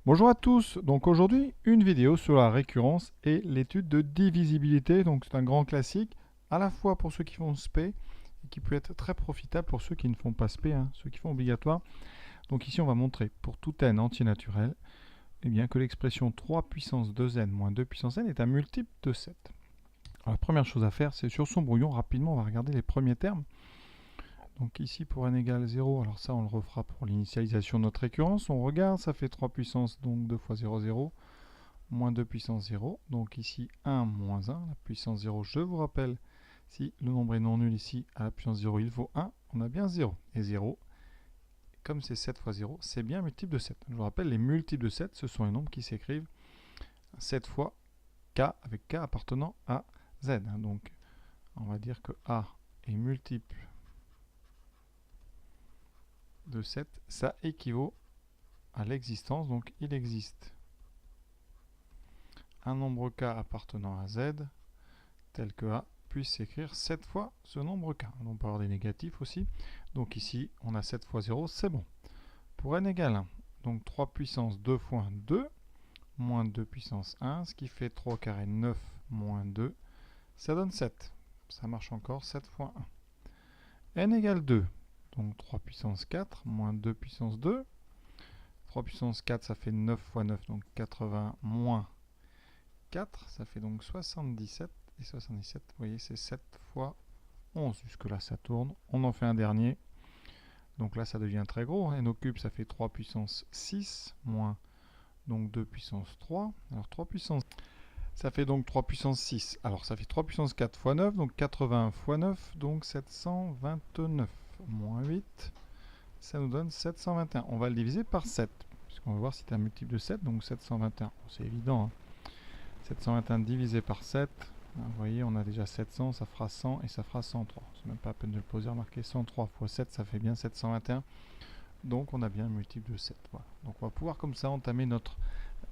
Bonjour à tous, donc aujourd'hui une vidéo sur la récurrence et l'étude de divisibilité, donc c'est un grand classique à la fois pour ceux qui font SP et qui peut être très profitable pour ceux qui ne font pas SP, ceux qui font obligatoire. Donc ici on va montrer pour tout n entier naturel que l'expression 3 puissance 2n moins 2 puissance n est un multiple de 7. Alors, la première chose à faire, c'est sur son brouillon, rapidement on va regarder les premiers termes. Donc ici pour n égale 0, alors ça on le refera pour l'initialisation de notre récurrence. On regarde, ça fait 3 puissance, donc 2 fois 0, 0, moins 2 puissance 0. Donc ici 1 moins 1, la puissance 0, je vous rappelle, si le nombre est non nul ici, à la puissance 0 il faut 1, on a bien 0. Et 0, comme c'est 7 fois 0, c'est bien un multiple de 7. Je vous rappelle, les multiples de 7, ce sont les nombres qui s'écrivent 7 fois k, avec k appartenant à z. Donc on va dire que a est multiple de 7, ça équivaut à l'existence, donc il existe un nombre k appartenant à z tel que a puisse s'écrire 7 fois ce nombre k. On peut avoir des négatifs aussi, donc ici on a 7 fois 0, c'est bon. Pour n égale 1, donc 3 puissance 2 fois 2, moins 2 puissance 1, ce qui fait 3 carré 9 moins 2, ça donne 7. Ça marche encore, 7 fois 1. n égale 2, donc 3 puissance 4, moins 2 puissance 2. 3 puissance 4, ça fait 9 fois 9, donc 80 moins 4, ça fait donc 77. Et 77, vous voyez, c'est 7 fois 11. Jusque-là, ça tourne. On en fait un dernier. Donc là, ça devient très gros. n au cube, ça fait 3 puissance 6, moins donc 2 puissance 3. Alors 3 puissance, ça fait donc 3 puissance 6. Alors ça fait 3 puissance 4 fois 9, donc 80 fois 9, donc 729. Moins 8, ça nous donne 721. On va le diviser par 7, puisqu'on va voir si c'est un multiple de 7, donc 721. Bon, c'est évident, 721 divisé par 7, vous voyez, on a déjà 700, ça fera 100 et ça fera 103. C'est même pas la peine de le poser, remarquez, 103 fois 7, ça fait bien 721. Donc on a bien un multiple de 7. Voilà. Donc on va pouvoir comme ça entamer notre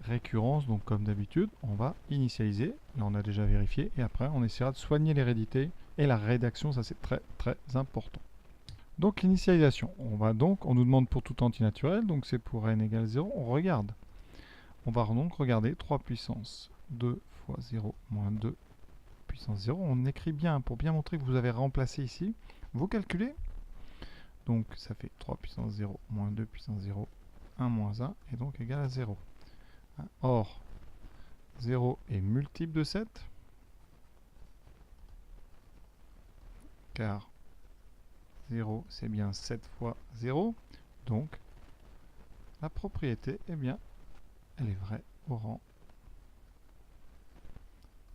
récurrence. Donc comme d'habitude, on va initialiser. Là on a déjà vérifié. Et après on essaiera de soigner l'hérédité et la rédaction. Ça c'est très très important. Donc l'initialisation. On nous demande pour tout entier naturel. Donc c'est pour n égale 0. On regarde. On va donc regarder 3 puissance 2 fois 0 moins 2 puissance 0. On écrit bien pour bien montrer que vous avez remplacé ici. Vous calculez. Donc ça fait 3 puissance 0 moins 2 puissance 0, 1 moins 1, et donc égal à 0. Or, 0 est multiple de 7, car 0 c'est bien 7 fois 0, donc la propriété, eh bien, elle est vraie au rang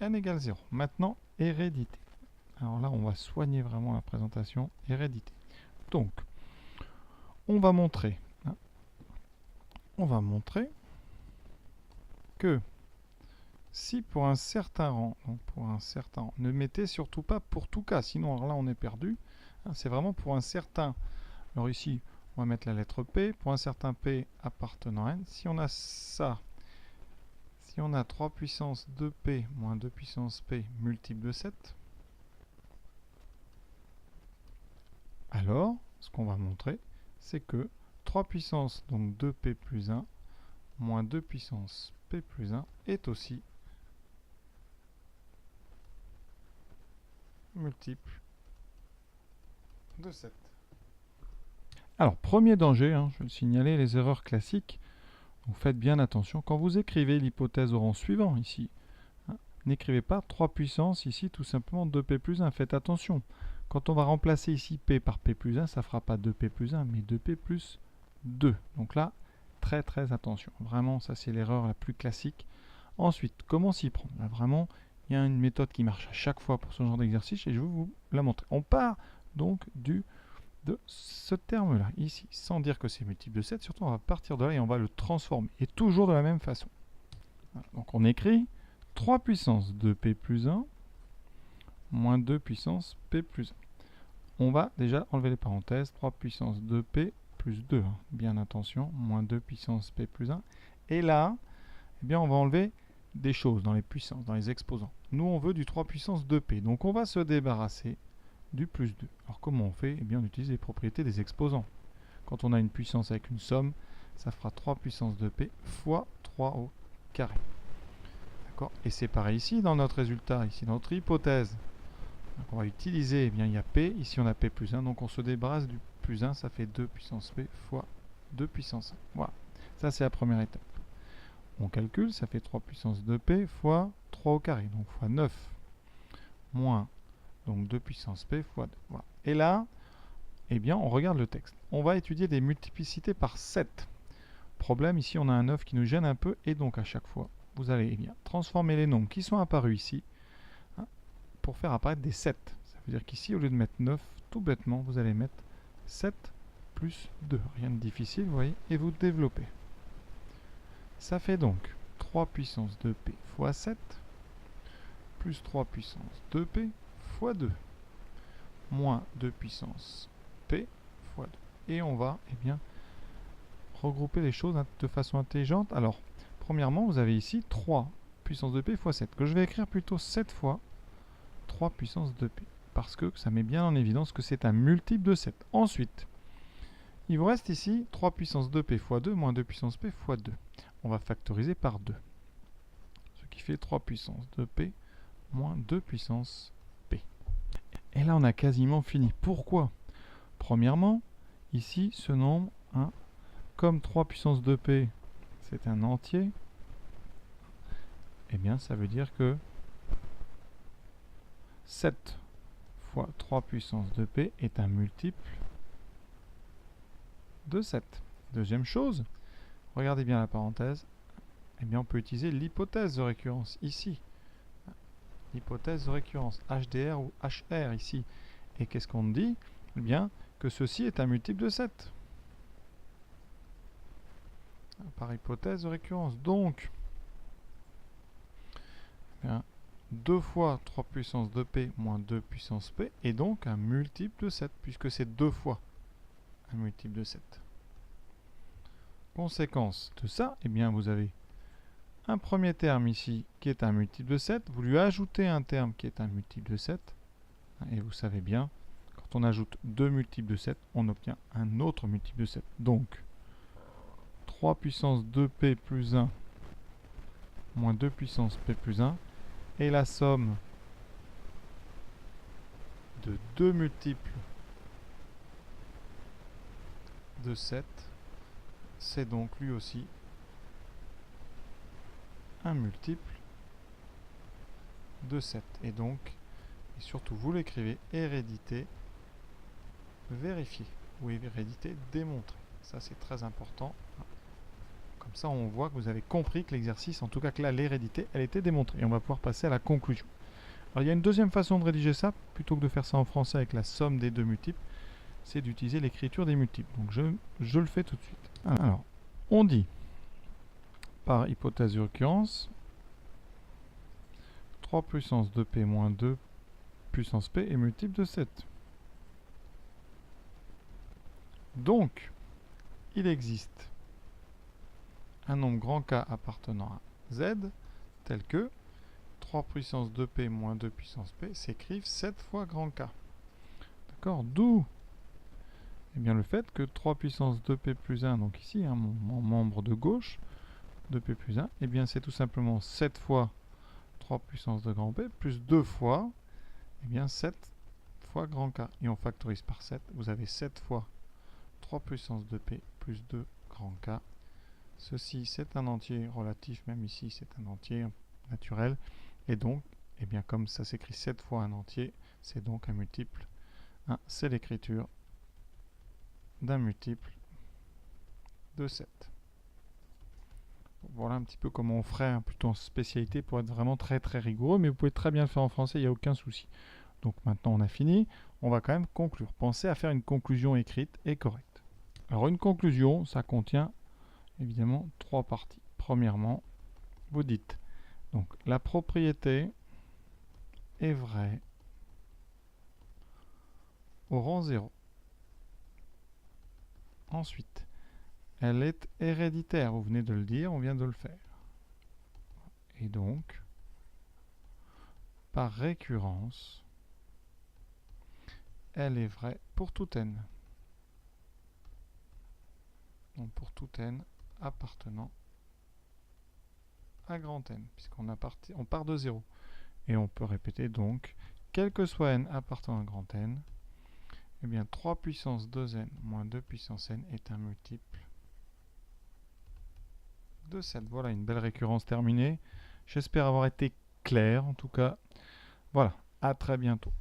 n égale 0. Maintenant, hérédité. Alors là, on va soigner vraiment la présentation hérédité. Donc, on va montrer que si pour un certain rang, ne mettez surtout pas pour tout cas, sinon alors là on est perdu. C'est vraiment pour un certain. Alors ici, on va mettre la lettre P. Pour un certain P appartenant à n, si on a ça, si on a 3 puissance 2P moins 2 puissance P multiple de 7, alors ce qu'on va montrer, c'est que 3 puissance donc 2P plus 1 moins 2 puissance P plus 1 est aussi multiple de 7. Alors, premier danger, je vais le signaler, les erreurs classiques. Donc, faites bien attention. Quand vous écrivez l'hypothèse au rang suivant, ici, n'écrivez pas 3 puissance, ici, tout simplement 2P plus 1. Faites attention. Quand on va remplacer ici P par P plus 1, ça ne fera pas 2P plus 1, mais 2P plus 2. Donc là, très très attention. Vraiment, ça c'est l'erreur la plus classique. Ensuite, comment s'y prendre? Là, vraiment, il y a une méthode qui marche à chaque fois pour ce genre d'exercice et je vais vous la montrer. On part donc de ce terme-là, ici, sans dire que c'est multiple de 7, surtout on va partir de là et on va le transformer. Et toujours de la même façon. Voilà. Donc on écrit 3 puissance 2P plus 1 moins 2 puissance P plus 1. On va déjà enlever les parenthèses. 3 puissance 2P plus 2, bien attention, moins 2 puissance P plus 1. Et là, eh bien, on va enlever des choses dans les puissances, dans les exposants. Nous, on veut du 3 puissance 2P. Donc on va se débarrasser du plus 2. Alors comment on fait? Eh bien on utilise les propriétés des exposants. Quand on a une puissance avec une somme, ça fera 3 puissance 2p fois 3 au carré. D'accord? Et c'est pareil ici dans notre résultat, ici dans notre hypothèse. Donc on va utiliser, eh bien, il y a p, ici on a p plus 1, donc on se débarrasse du plus 1, ça fait 2 puissance p fois 2 puissance 1. Voilà, ça c'est la première étape. On calcule, ça fait 3 puissance 2p fois 3 au carré, donc fois 9, moins donc 2 puissance p fois 2. Voilà. Et là, eh bien, on regarde le texte. On va étudier des multiplicités par 7. Problème, ici on a un 9 qui nous gêne un peu, et donc à chaque fois, vous allez eh bien, transformer les nombres qui sont apparus ici pour faire apparaître des 7. Ça veut dire qu'ici, au lieu de mettre 9, tout bêtement, vous allez mettre 7 plus 2. Rien de difficile, vous voyez, et vous développez. Ça fait donc 3 puissance 2p fois 7, plus 3 puissance 2p fois 2, moins 2 puissance p fois 2. Et on va, eh bien, regrouper les choses de façon intelligente. Alors, premièrement, vous avez ici 3 puissance 2p fois 7, que je vais écrire plutôt 7 fois 3 puissance 2p, parce que ça met bien en évidence que c'est un multiple de 7. Ensuite, il vous reste ici 3 puissance 2p fois 2 moins 2 puissance p fois 2. On va factoriser par 2, ce qui fait 3 puissance 2p moins 2 puissance p. Et là, on a quasiment fini. Pourquoi? Premièrement, ici, ce nombre, hein, comme 3 puissance 2p, c'est un entier, eh bien, ça veut dire que 7 fois 3 puissance 2p est un multiple de 7. Deuxième chose, regardez bien la parenthèse, eh bien, on peut utiliser l'hypothèse de récurrence ici. L'hypothèse de récurrence, HDR ou HR ici. Et qu'est-ce qu'on dit? Eh bien, que ceci est un multiple de 7. Par hypothèse de récurrence. Donc, eh bien, 2 fois 3 puissance 2p moins 2 puissance p est donc un multiple de 7, puisque c'est 2 fois un multiple de 7. Conséquence de ça, eh bien, vous avez un premier terme ici qui est un multiple de 7, vous lui ajoutez un terme qui est un multiple de 7, et vous savez bien, quand on ajoute deux multiples de 7, on obtient un autre multiple de 7. Donc, 3 puissance 2p plus 1 moins 2 puissance p plus 1 est la somme de deux multiples de 7. C'est donc lui aussi un multiple de 7. Et donc, et surtout vous l'écrivez, hérédité vérifiée ou hérédité démontrée. Ça c'est très important. Comme ça on voit que vous avez compris que l'exercice, en tout cas que là l'hérédité, elle était démontrée. Et on va pouvoir passer à la conclusion. Alors il y a une deuxième façon de rédiger ça, plutôt que de faire ça en français avec la somme des deux multiples, c'est d'utiliser l'écriture des multiples. Donc je le fais tout de suite. Alors, on dit, par hypothèse de récurrence, 3 puissance 2p moins 2 puissance p est multiple de 7. Donc, il existe un nombre grand K appartenant à Z, tel que 3 puissance 2p moins 2 puissance p s'écrivent 7 fois grand K. D'accord? D'où eh bien, le fait que 3 puissance 2p plus 1, donc ici, hein, mon membre de gauche, 2p plus 1, eh bien c'est tout simplement 7 fois 3 puissance de grand P plus 2 fois, eh bien 7 fois grand K. Et on factorise par 7, vous avez 7 fois 3 puissance 2p plus 2 grand K. Ceci, c'est un entier relatif, même ici, c'est un entier naturel. Et donc, eh bien, comme ça s'écrit 7 fois un entier, c'est donc un multiple. Hein, c'est l'écriture d'un multiple de 7. Voilà un petit peu comment on ferait, hein, plutôt en spécialité pour être vraiment très très rigoureux, mais vous pouvez très bien le faire en français, il n'y a aucun souci. Donc maintenant on a fini, on va quand même conclure. Pensez à faire une conclusion écrite et correcte. Alors une conclusion, ça contient évidemment trois parties. Premièrement, vous dites, donc la propriété est vraie au rang 0. Ensuite, elle est héréditaire, vous venez de le dire, on vient de le faire. Et donc, par récurrence, elle est vraie pour tout n. donc pour tout n appartenant à grand N, puisqu'on part de 0. Et on peut répéter donc, quel que soit n appartenant à grand N, eh bien 3 puissance 2n moins 2 puissance n est un multiple de 7. Voilà, une belle récurrence terminée. J'espère avoir été clair, en tout cas. Voilà, à très bientôt.